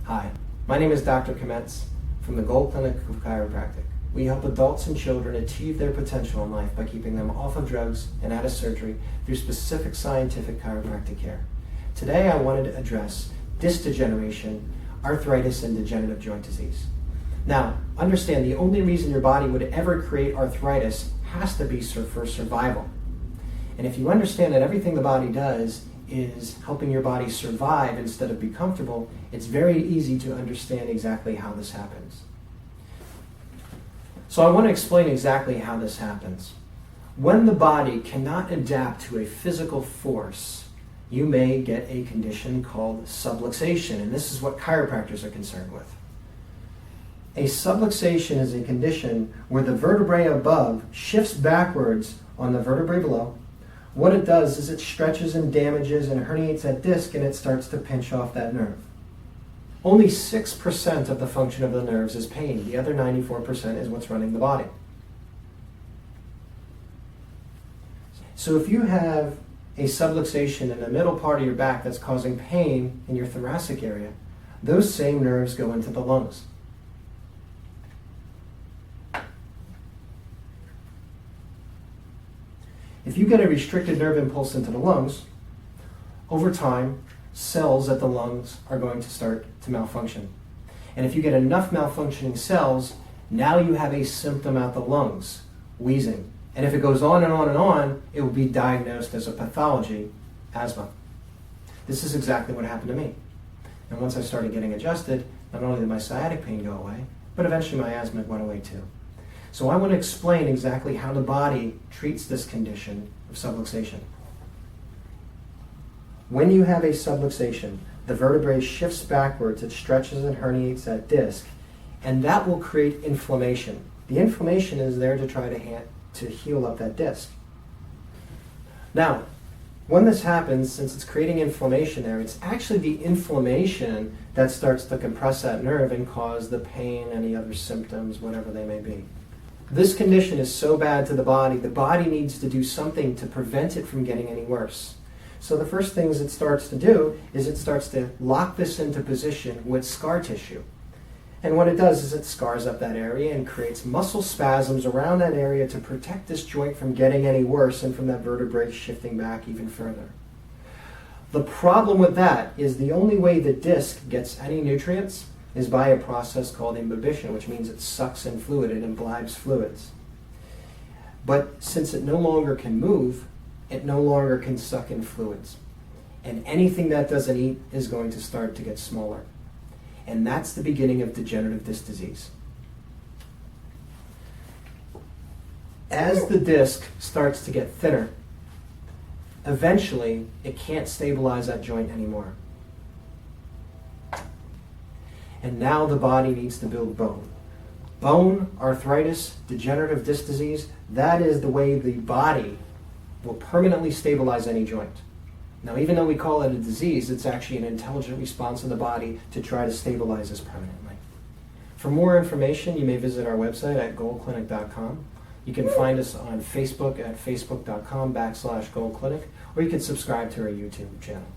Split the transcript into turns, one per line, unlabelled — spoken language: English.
Hi, my name is Dr. Kametz from the Gohl Clinic of Chiropractic. We help adults and children achieve their potential in life by keeping them off of drugs and out of surgery through specific scientific chiropractic care. Today I wanted to address disc degeneration, arthritis, and degenerative joint disease. Now, understand the only reason your body would ever create arthritis has to be for survival. And if you understand that everything the body does is helping your body survive instead of be comfortable, it's very easy to understand exactly how this happens. So I want to explain exactly how this happens. When the body cannot adapt to a physical force, you may get a condition called subluxation, and this is what chiropractors are concerned with. A subluxation is a condition where the vertebrae above shifts backwards on the vertebrae below. What it does is it stretches and damages and herniates that disc, and it starts to pinch off that nerve. Only 6% of the function of the nerves is pain. The other 94% is what's running the body. So if you have a subluxation in the middle part of your back that's causing pain in your thoracic area, those same nerves go into the lungs. If you get a restricted nerve impulse into the lungs, over time, cells at the lungs are going to start to malfunction. And if you get enough malfunctioning cells, now you have a symptom at the lungs, wheezing. And if it goes on and on and on, it will be diagnosed as a pathology, asthma. This is exactly what happened to me. And once I started getting adjusted, not only did my sciatic pain go away, but eventually my asthma went away too. So I want to explain exactly how the body treats this condition of subluxation. When you have a subluxation, the vertebrae shifts backwards, it stretches and herniates that disc, and that will create inflammation. The inflammation is there to try to heal up that disc. Now, when this happens, since it's creating inflammation there, it's actually the inflammation that starts to compress that nerve and cause the pain, any other symptoms, whatever they may be. This condition is so bad to the body needs to do something to prevent it from getting any worse. So the first things it starts to do is it starts to lock this into position with scar tissue. And what it does is it scars up that area and creates muscle spasms around that area to protect this joint from getting any worse and from that vertebrae shifting back even further. The problem with that is the only way the disc gets any nutrients is by a process called inhibition, which means it sucks in fluid, it imbibes fluids. But since it no longer can move, it no longer can suck in fluids. And anything that doesn't eat is going to start to get smaller. And that's the beginning of degenerative disc disease. As the disc starts to get thinner, eventually it can't stabilize that joint anymore. And now the body needs to build bone. Bone, arthritis, degenerative disc disease, that is the way the body will permanently stabilize any joint. Now, even though we call it a disease, it's actually an intelligent response of the body to try to stabilize us permanently. For more information, you may visit our website at gohlclinic.com. You can find us on Facebook at facebook.com/gohlclinic, or you can subscribe to our YouTube channel.